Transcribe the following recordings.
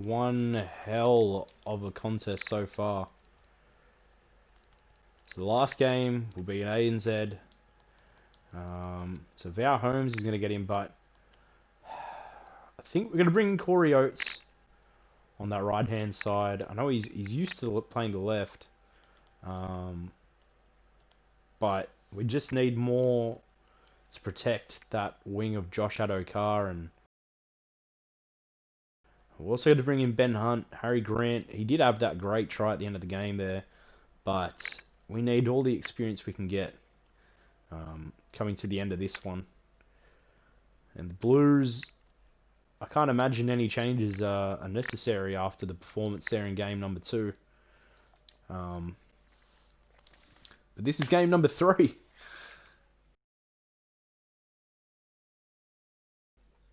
One hell of a contest so far. So the last game will be an ANZ. So Val Holmes is going to get in, but I think we're going to bring in Corey Oates on that right hand side. I know he's used to playing the left, but we just need more to protect that wing of Josh Adokar, and we're also going to bring in Ben Hunt, Harry Grant. He did have that great try at the end of the game there, but we need all the experience we can get coming to the end of this one. And the Blues, I can't imagine any changes are necessary after the performance there in game number 2. But this is game number 3.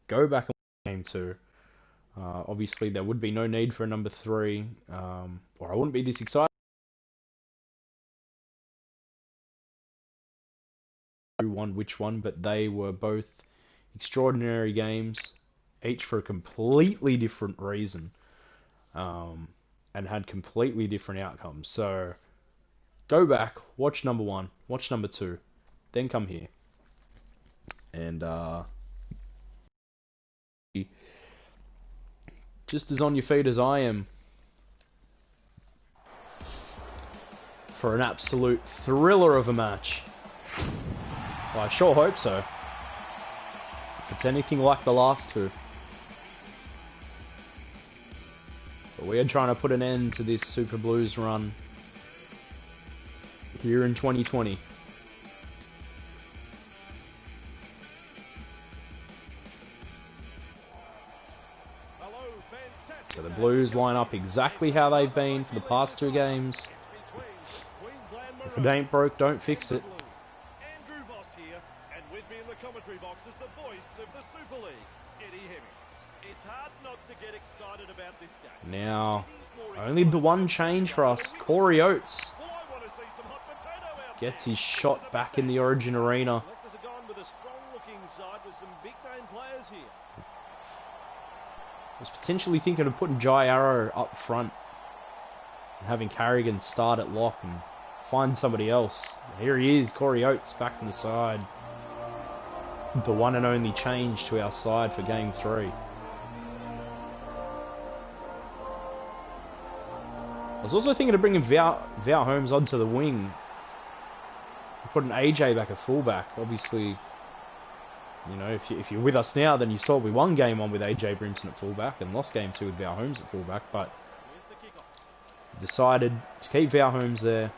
Go back and game 2. Obviously, there would be no need for a number 3, or I wouldn't be this excited. Who won which one, but they were both extraordinary games, each for a completely different reason, and had completely different outcomes. So go back, watch number 1, watch number 2, then come here, and just as on your feet as I am for an absolute thriller of a match. Well, I sure hope so. If it's anything like the last two. But we are trying to put an end to this Super Blues run here in 2020. So the Blues line up exactly how they've been for the past 2 games. If it ain't broke, don't fix it. Commentary box is the voice of the Super League, Eddie Hemmings. It's hard not to get excited about this game. Now, only the one change for us. Corey Oates gets his shot back in the Origin arena. Was potentially thinking of putting Jai Arrow up front and having Carrigan start at lock and find somebody else. Here he is, Corey Oates back in the side. The one and only change to our side for game 3. I was also thinking of bringing Val Holmes onto the wing. Put an AJ back at fullback. Obviously, you know, if you're with us now, then you saw we won game 1 with AJ Brimson at fullback and lost game 2 with Val Holmes at fullback. But decided to keep Val Holmes there.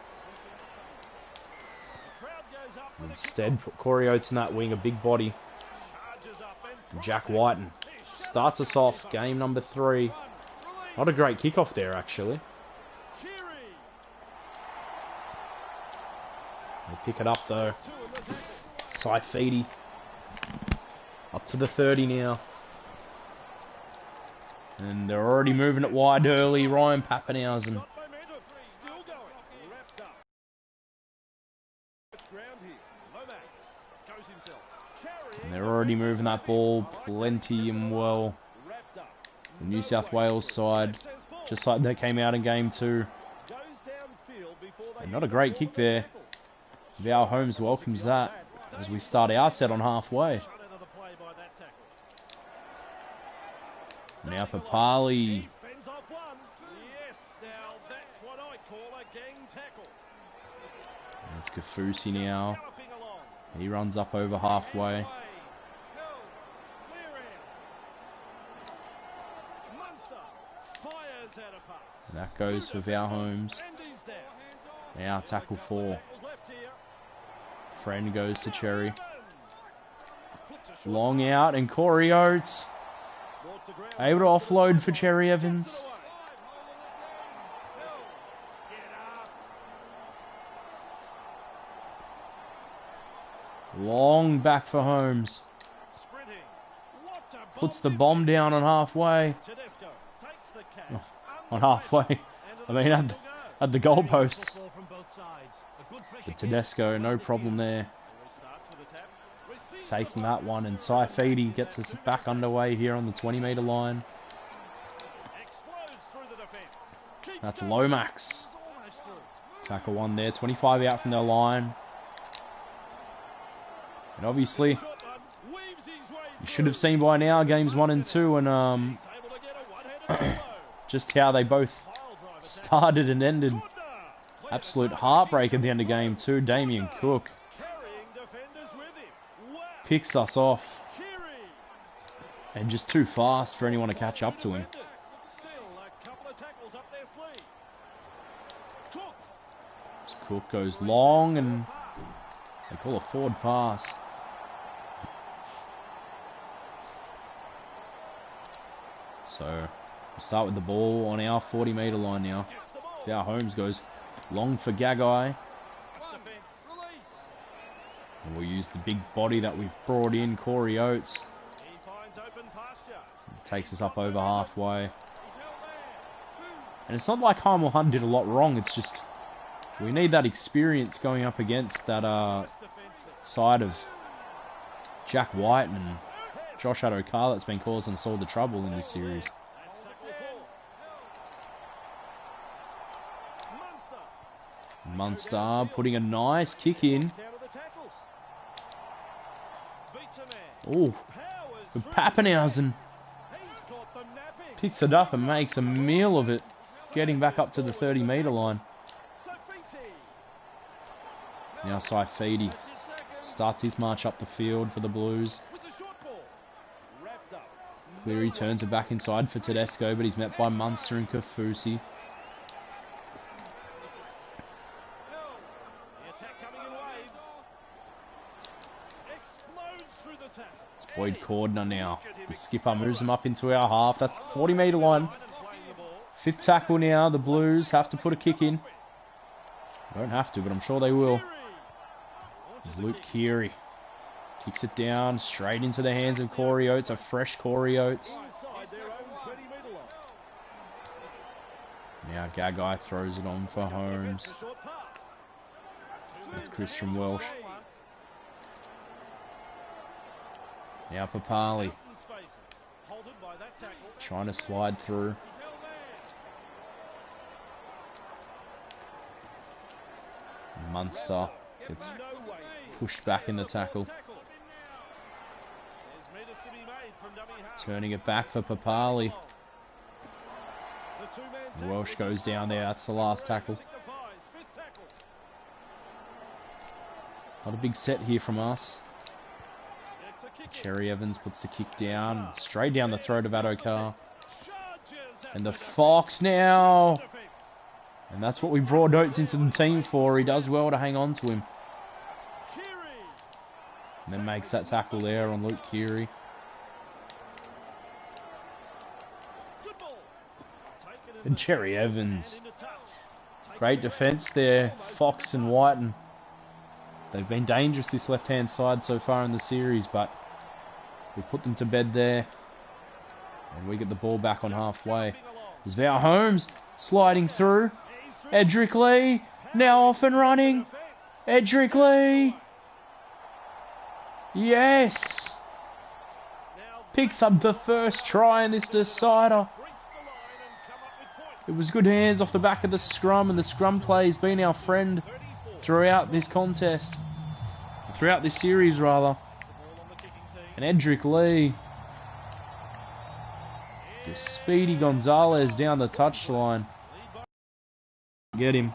Instead, put Corey Oates in that wing, a big body. And Jack Whiten starts us off, game number 3. Not a great kickoff there, actually. They pick it up, though. Saifidi. Up to the 30 now. And they're already moving it wide early. Ryan Pappenhausen. And they're already moving that ball plenty and well. The New South Wales side, just like they came out in game 2. And not a great kick there. Val Holmes welcomes that as we start our set on halfway. Now Papali. It's Kafusi now. He runs up over halfway. And that goes for Val Holmes. Now tackle 4. Friend goes to Cherry. Long out and Corey Oates able to offload for Cherry Evans. Long back for Holmes. Puts the bomb down on halfway. Oh, on halfway. I mean, at the goalposts. But Tedesco, no problem there. Taking that one, and Saifidi gets us back underway here on the 20-metre line. That's Lomax. Tackle one there. 25 out from their line. And obviously, you should have seen by now games 1 and 2 and just how they both started and ended. Absolute heartbreak at the end of game 2. Damien Cook picks us off. And just too fast for anyone to catch up to him. Cook goes long and they call a forward pass. So we'll start with the ball on our 40-meter line now. Our Holmes goes long for Gagai. And we'll use the big body that we've brought in, Corey Oates. Takes us up over halfway. And it's not like Heimel Hunt did a lot wrong, it's just we need that experience going up against that side of Jack White and Josh Adokar that's been causing us all the trouble in this series. Munster putting a nice kick in. Oh, Pappenhausen picks it up and makes a meal of it, getting back up to the 30-meter line. Now Saifidi starts his march up the field for the Blues. Cleary turns it back inside for Tedesco, but he's met by Munster and Kafusi. It's Boyd Cordner now. The skipper moves him up into our half. That's the 40-meter line. 5th tackle now. The Blues have to put a kick in. They don't have to, but I'm sure they will. There's Luke Keary. Kicks it down straight into the hands of Corey Oates. A fresh Corey Oates. Now Gagai throws it on for Holmes. With Christian Welsh. Now Papali. Trying to slide through. Munster gets pushed back in the tackle. Turning it back for Papali. Welsh goes down there. That's the last tackle. Not a big set here from us. Cherry Evans puts the kick down. Straight down the throat of Adokar. And the Fox now. And that's what we brought Oates into the team for. He does well to hang on to him. And then makes that tackle there on Luke Keary. And Cherry Evans. Great defence there. Fox and Whiten. They've been dangerous this left-hand side so far in the series, but we put them to bed there. And we get the ball back on halfway. There's Val Holmes sliding through. Edric Lee now off and running. Edric Lee. Yes. Picks up the first try in this decider. It was good hands off the back of the scrum, and the scrum play has been our friend throughout this contest. Throughout this series, rather. And Edric Lee. The speedy Gonzalez down the touchline. Get him.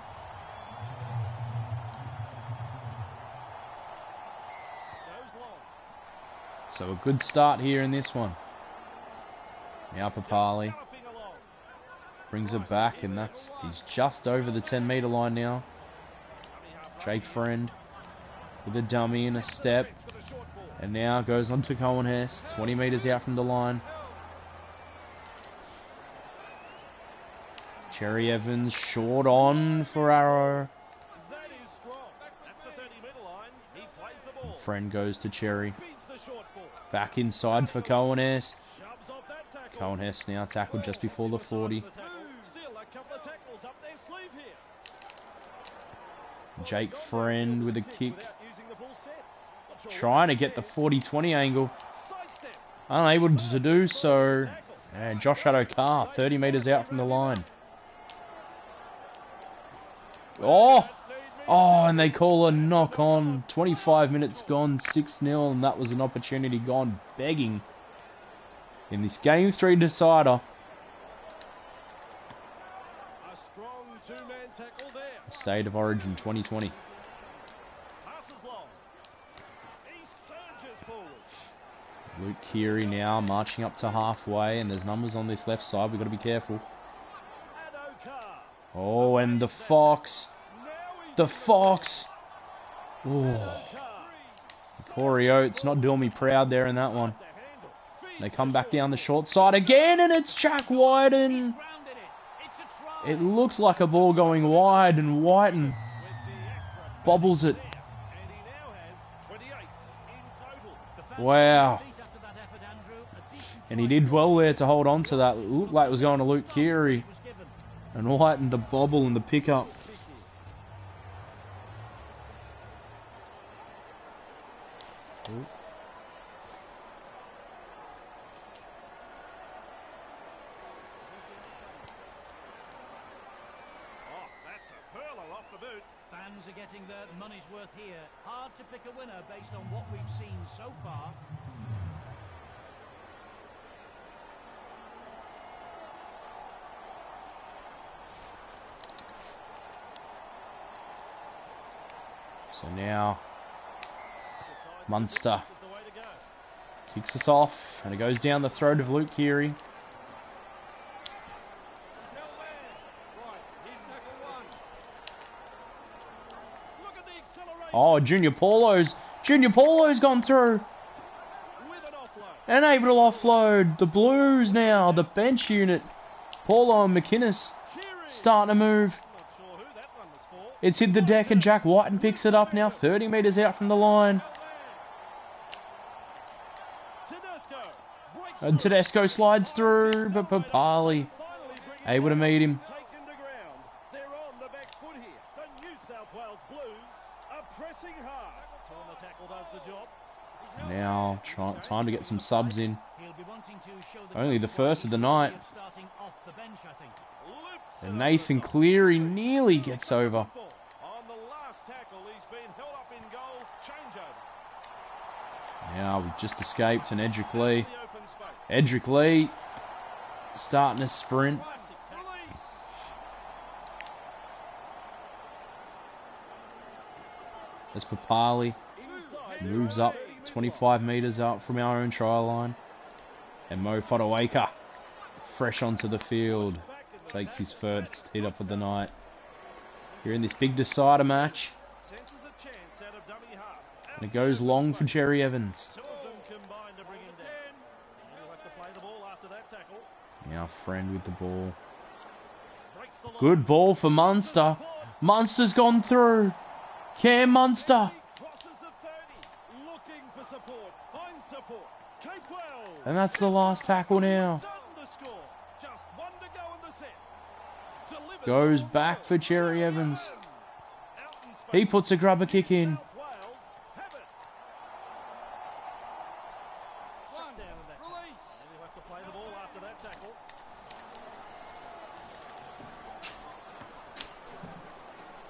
So a good start here in this one. Now Papali brings it back, and he's just over the 10-meter line now. Jake Friend with a dummy and a step, and now goes on to Cohen Hess, 20 meters out from the line. Cherry Evans short on for Arrow. Friend goes to Cherry. Back inside for Cohen Hess. Cohen Hess now tackled just before the 40. Jake Friend with a kick. Trying to get the 40-20 angle. Unable to do so. And Josh Adokar, 30 meters out from the line. Oh! Oh, and they call a knock on. 25 minutes gone, 6-0, and that was an opportunity gone begging in this Game 3 decider. A strong two-man tackle there. State of Origin 2020. Passes long. He surges forward. Luke Keary now marching up to halfway, and there's numbers on this left side. We've got to be careful. Oh, and the Fox. The Fox. Oh. Corey Oates not doing me proud there in that one. They come back down the short side again, and it's Jack Whiten. It looks like a ball going wide, and Whiten bobbles it. Wow. And he did well there to hold on to that. It looked like it was going to Luke Keary. And Whiten to bobble in the pickup. Ooh. That's a hurler off the boot. Fans are getting their money's worth here. Hard to pick a winner based on what we've seen so far. So now Munster kicks us off, and it goes down the throat of Luke Keary. Oh, Junior Paulo's gone through. And able to offload. The Blues now, the bench unit. Paulo and McInnes starting to move. It's hit the deck, and Jack Whiten picks it up now, 30 metres out from the line. And Tedesco slides through, but Papali able to meet him. Now, time to get some subs in. Only the first of the night. And Nathan Cleary nearly gets over. Now we've just escaped, and Edric Lee starting to sprint. As Papali moves up 25 metres out from our own try line. And Mo Fodawaker, fresh onto the field, takes his first hit up of the night. Here in this big decider match. And it goes long for Jerry Evans. Now Friend with the ball. Good ball for Munster. Munster's gone through. Cam Munster. And that's the last tackle now. Goes back for Jerry Evans. He puts a grubber kick in.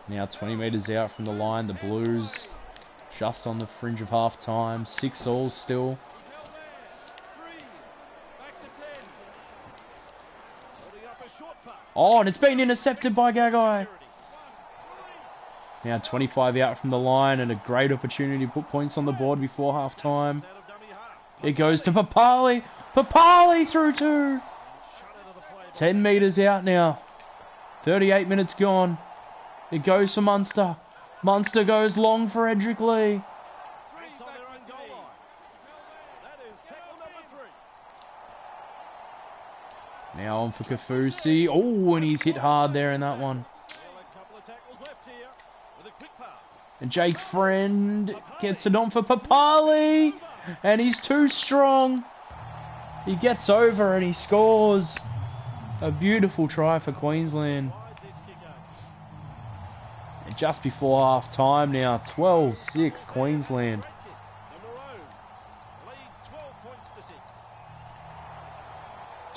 Now 20 metres out from the line, the Blues just on the fringe of half time. 6-all still. Oh, and it's been intercepted by Gagai. Now 25 out from the line, and a great opportunity to put points on the board before half time. It goes to Papali. Papali through 2. 10 metres out now. 38 minutes gone. It goes to Munster. Munster goes long for Edric Lee. Now on for Kafusi. Oh, and he's hit hard there in that one. And Jake Friend gets it on for Papali. And he's too strong. He gets over and he scores. A beautiful try for Queensland. And just before half time now, 12-6 Queensland.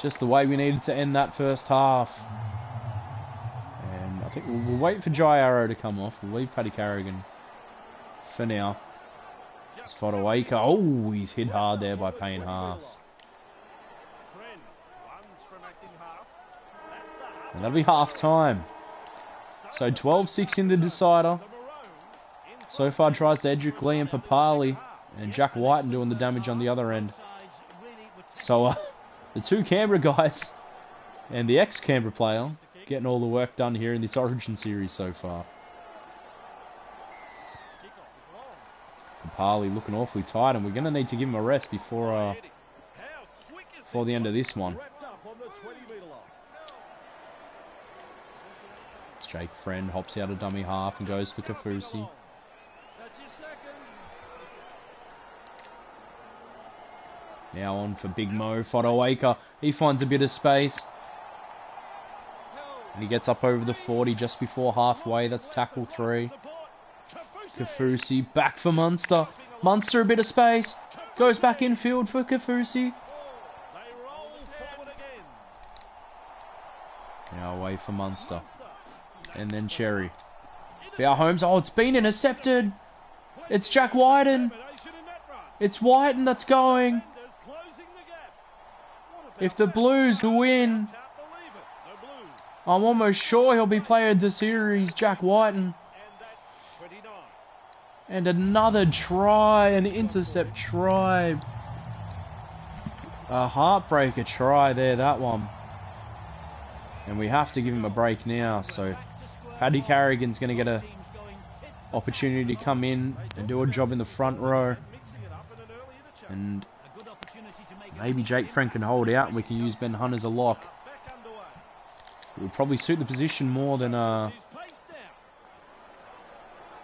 Just the way we needed to end that first half. And I think we'll wait for Jai Arrow to come off. We'll leave Paddy Carrigan for now. It's Fodawaker. Oh, he's hit hard there by Payne Haas. And that'll be half time. So 12-6 in the decider. So far tries to Edric Lee and Papali. And Jack Whiten doing the damage on the other end. So the two Canberra guys and the ex-Canberra player getting all the work done here in this Origin series so far. Papali looking awfully tight, and we're going to need to give him a rest before the end of this one. Jake Friend hops out of dummy half and goes for Kafusi. Now on for Big Mo. Fodawaker. He finds a bit of space. And he gets up over the 40 just before halfway. That's tackle 3. Kafusi back for Munster. Munster a bit of space. Goes back infield for Kafusi. Now away for Munster. And then Cherry. Our Holmes. Oh, it's been intercepted. It's Jack Whiten. It's Whiten that's going. If the Blues win, I'm almost sure he'll be player of the series, Jack Whiten. And another try, an intercept try. A heartbreaker try there, that one. And we have to give him a break now, so Paddy Carrigan's going to get an opportunity to come in and do a job in the front row. And maybe Jake Friend can hold out and we can use Ben Hunt as a lock. It would probably suit the position more than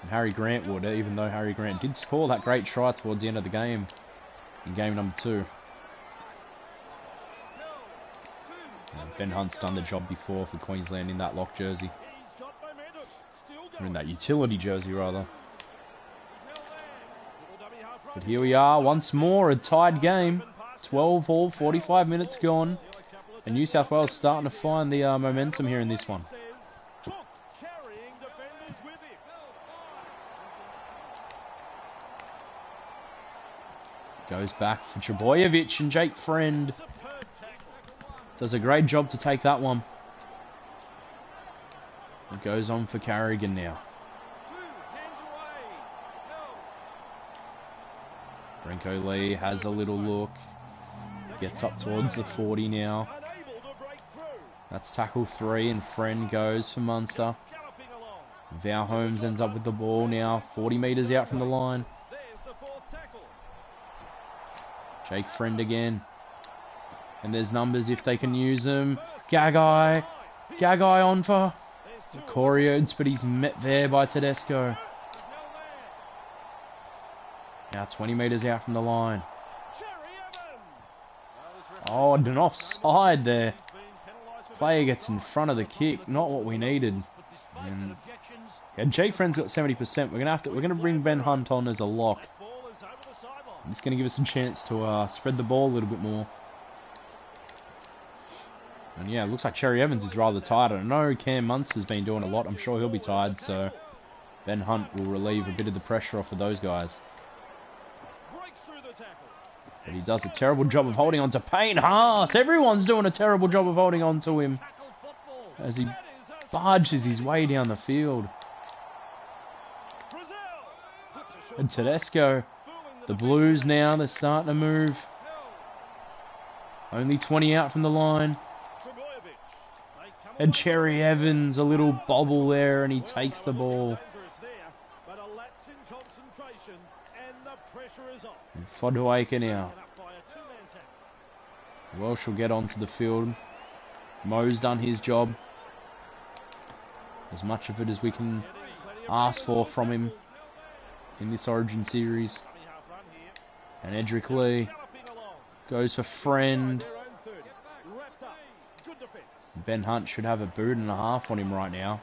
Harry Grant would, even though Harry Grant did score that great try towards the end of the game, in game number 2. And Ben Hunt's done the job before for Queensland in that lock jersey. Or in that utility jersey, rather. But here we are, once more, a tied game. 12 all, 45 minutes gone. And New South Wales starting to find the momentum here in this one. Goes back for Trbojevic, and Jake Friend does a great job to take that one. It goes on for Carrigan now. Brenko Lee has a little look. Gets up towards the 40 now. That's tackle 3, and Friend goes for Munster. Val Holmes ends up with the ball now, 40 metres out from the line. Jake Friend again. And there's numbers if they can use them. Gagai. Gagai on for Coriodes, but he's met there by Tedesco. Now 20 metres out from the line. Oh, an offside there. Player gets in front of the kick. Not what we needed. And yeah, Jake Friend's got 70%. We're gonna bring Ben Hunt on as a lock. It's gonna give us a chance to spread the ball a little bit more. And yeah, it looks like Cherry Evans is rather tired. I know Cam Munster's been doing a lot. I'm sure he'll be tired, so Ben Hunt will relieve a bit of the pressure off of those guys. But he does a terrible job of holding on to Payne Haas. Everyone's doing a terrible job of holding on to him as he barges his way down the field. And Tedesco, the Blues now, they're starting to move. Only 20 out from the line. And Cherry Evans, a little bobble there, and he takes the ball. And Fodawaker now. Welsh will get onto the field. Mo's done his job. As much of it as we can ask for from him in this Origin series. And Edric Lee goes for Friend. Ben Hunt should have a boot and a half on him right now.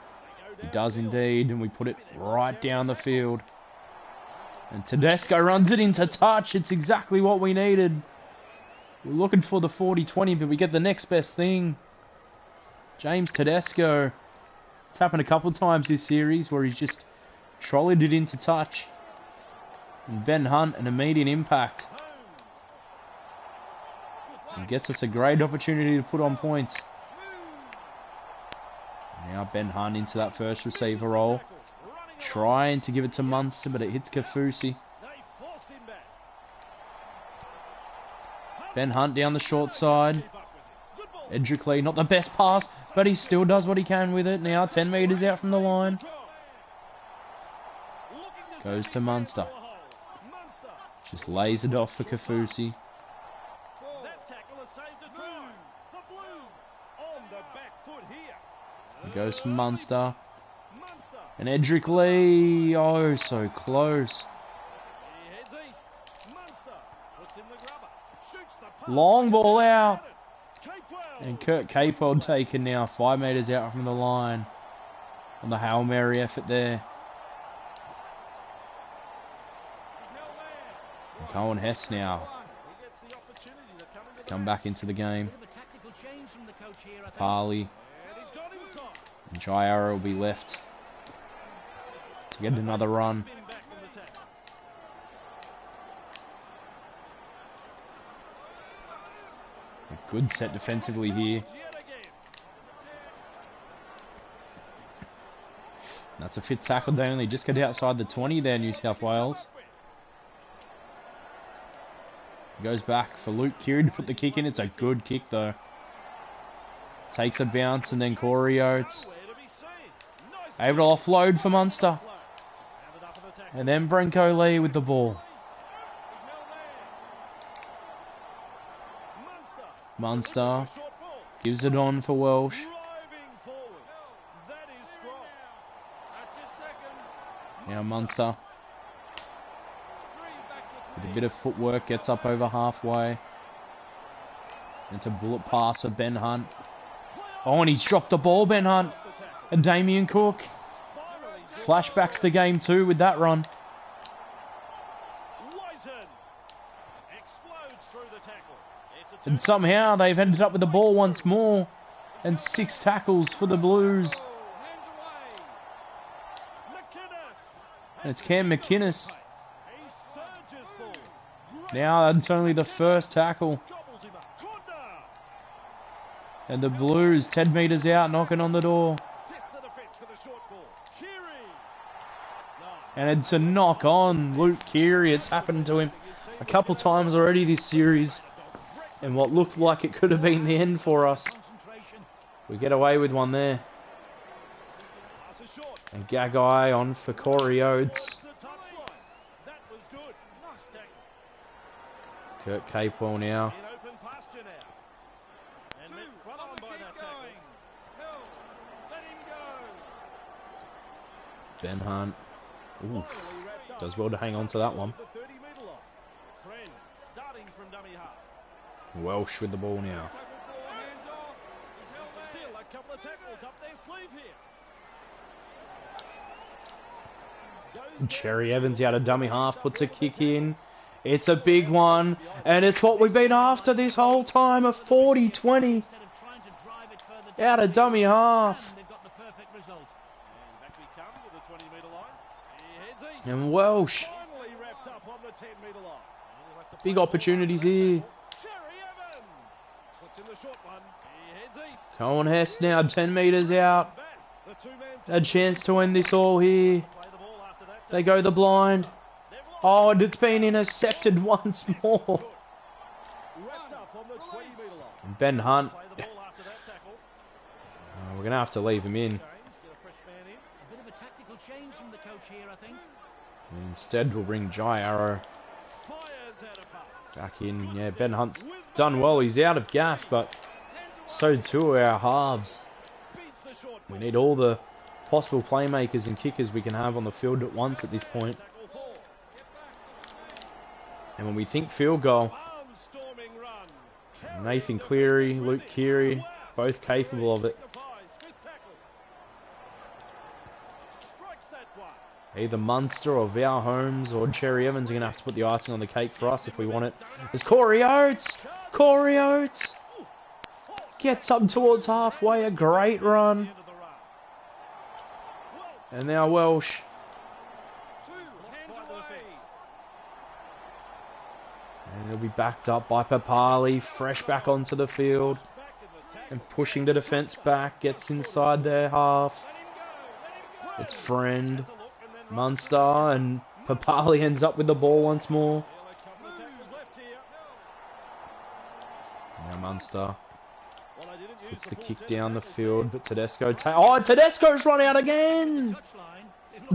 He does indeed, and we put it right down the field. And Tedesco runs it into touch. It's exactly what we needed. We're looking for the 40-20, but we get the next best thing. James Tedesco It's happened a couple times this series where he's just trolleyed it into touch. And Ben Hunt, an immediate impact. And gets us a great opportunity to put on points. Now Ben Hunt into that first receiver role. Trying to give it to Munster, but it hits Kafusi. Ben Hunt down the short side. Edrickley, not the best pass, but he still does what he can with it. Now 10 metres out from the line. Goes to Munster. Just lays it off for Kafusi. He goes for Munster. And Edrickley, oh so close. Long ball out. And Kurt Capewell taken now 5 metres out from the line. On the Hail Mary effort there. And Cohen Hess now. To come back into the game. Parley. And Jairo will be left to get another run. A good set defensively here. That's a fit tackle. They only just get outside the 20 there, New South Wales. Goes back for Luke Keary to put the kick in. It's a good kick though. Takes a bounce and then Corey Oates. Able to offload for Munster. And then Brenko Lee with the ball. Munster gives it on for Welsh. Now Munster, with a bit of footwork, gets up over halfway. It's a bullet pass of Ben Hunt. Oh, and he's dropped the ball, Ben Hunt. And Damien Cook. Flashbacks to game 2 with that run. And somehow they've ended up with the ball once more. And 6 tackles for the Blues. And it's Cam McInnes. Now that's only the first tackle. And the Blues 10 metres out, knocking on the door. And it's a knock on Luke Keary. It's happened to him a couple times already this series. And what looked like it could have been the end for us. We get away with one there. And Gagai on for Corey Oates. Kurt Capewell now. Ben Hunt. Oof. Does well to hang on to that one. Welsh with the ball now. Cherry Evans out of dummy half, puts a kick in. It's a big one, and it's what we've been after this whole time, a 40-20 out of dummy half. And Welsh, big opportunities here. Cohen Hess now 10 metres out. A chance to end this all here. They go the blind. Oh, and it's been intercepted once more. And Ben Hunt. We're going to have to leave him in. And instead, we'll bring Jai Arrow back in. Yeah, Ben Hunt's done well. He's out of gas, but so too are our halves. We need all the possible playmakers and kickers we can have on the field at once at this point. And when we think field goal, Nathan Cleary, Luke Keary, both capable of it. Either Munster or Val Holmes or Cherry Evans are going to have to put the icing on the cake for us if we want it. There's Corey Oates! Corey Oates! Gets up towards halfway, a great run. And now Welsh. And he'll be backed up by Papali, fresh back onto the field. And pushing the defence back, gets inside their half. It's Friend, Munster, and Papali ends up with the ball once more. Now Munster puts the kick down the field, but Tedesco... Tedesco's run out again!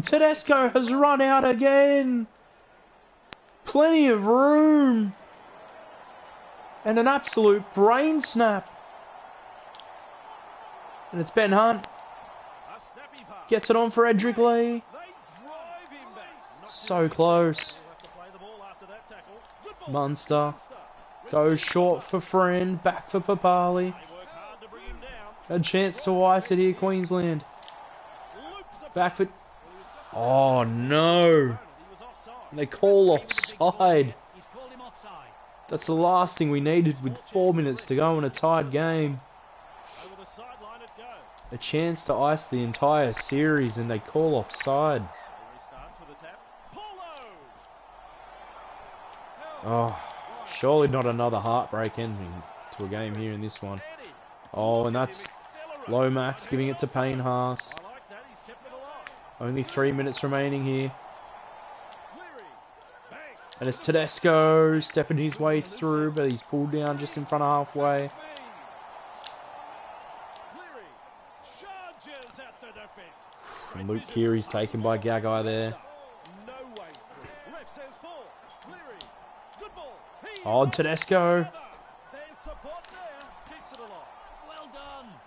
Tedesco has run out again! Plenty of room! And an absolute brain snap! And it's Ben Hunt. Gets it on for Edric Lee. So close. Munster goes short for Friend. Back for Papali. A chance to ice it here, Queensland. Back for... Oh no! They call offside. That's the last thing we needed with 4 minutes to go in a tied game. A chance to ice the entire series and they call offside. Oh, surely not another heartbreak ending to a game here in this one. Oh, and that's Lomax giving it to Payne Haas. Only 3 minutes remaining here. And it's Tedesco stepping his way through, but he's pulled down just in front of halfway. And Luke Keary's taken by Gagai there. Oh, Tedesco.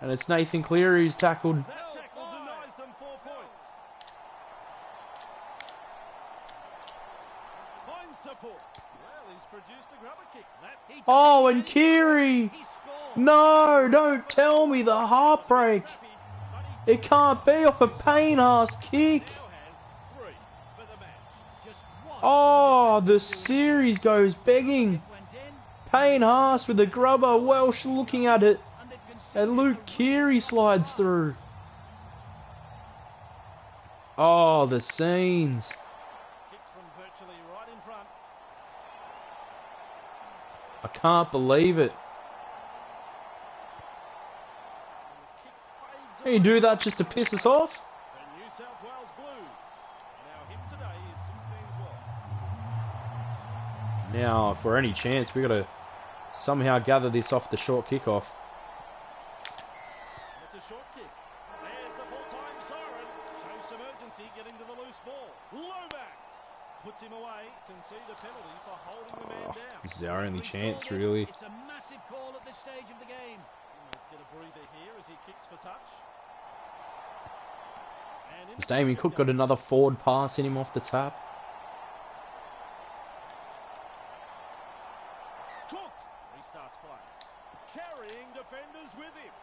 And it's Nathan Cleary who's tackled. Oh, and Keary! No, don't tell me the heartbreak. It can't be off a Payne-ass kick. Oh, the series goes begging. Payne-Haas with the grubber, Welsh looking at it. And Luke Keary slides through. Oh, the scenes. I can't believe it. You do that just to piss us off? Now, if we're any chance, we've got to somehow gather this off the short kickoff. It's a short kick. There's the full-time siren. Shows some urgency getting to the loose ball. Lomax puts him away. Concede a penalty for holding the man down. This is our only chance, really. It's a massive call at this stage of the game. Let's get a breather here as he kicks for touch. Has Damien Cook got another forward pass in him off the tap? Cook restarts play. Carrying defenders with him.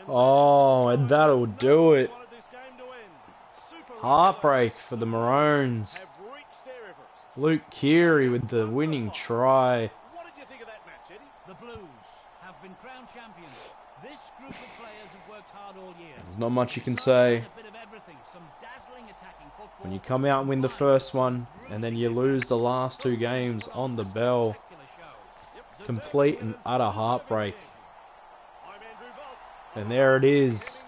Oh, and that'll do it. Heartbreak for the Maroons. Luke Keary with the winning try. What did you think of that match, Eddie? The Blues have been crowned champions. This group of players have worked hard all year. There's not much you can say. When you come out and win the first one, and then you lose the last two games on the bell. Complete and utter heartbreak. And there it is.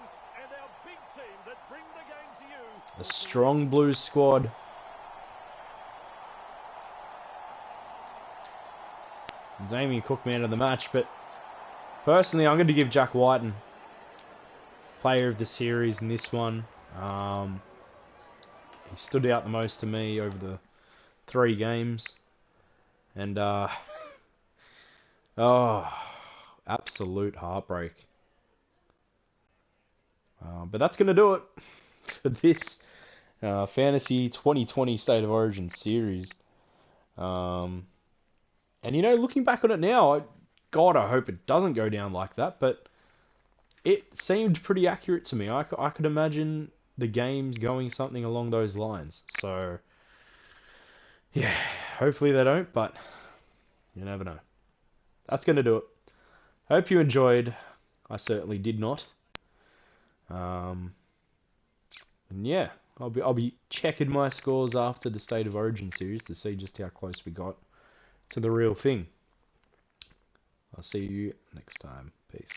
A strong Blues squad. Damien Cook man of the match, but personally I'm going to give Jack Whiten player of the series in this one. He stood out the most to me over the 3 games. And oh, absolute heartbreak. But that's going to do it for this Fantasy 2020 State of Origin series. And you know, looking back on it now, God, I hope it doesn't go down like that. But it seemed pretty accurate to me. I could imagine the games going something along those lines. So, yeah, hopefully they don't, but you never know. That's going to do it. Hope you enjoyed. I certainly did not. And yeah, I'll be checking my scores after the State of Origin series to see just how close we got to the real thing. I'll see you next time. Peace.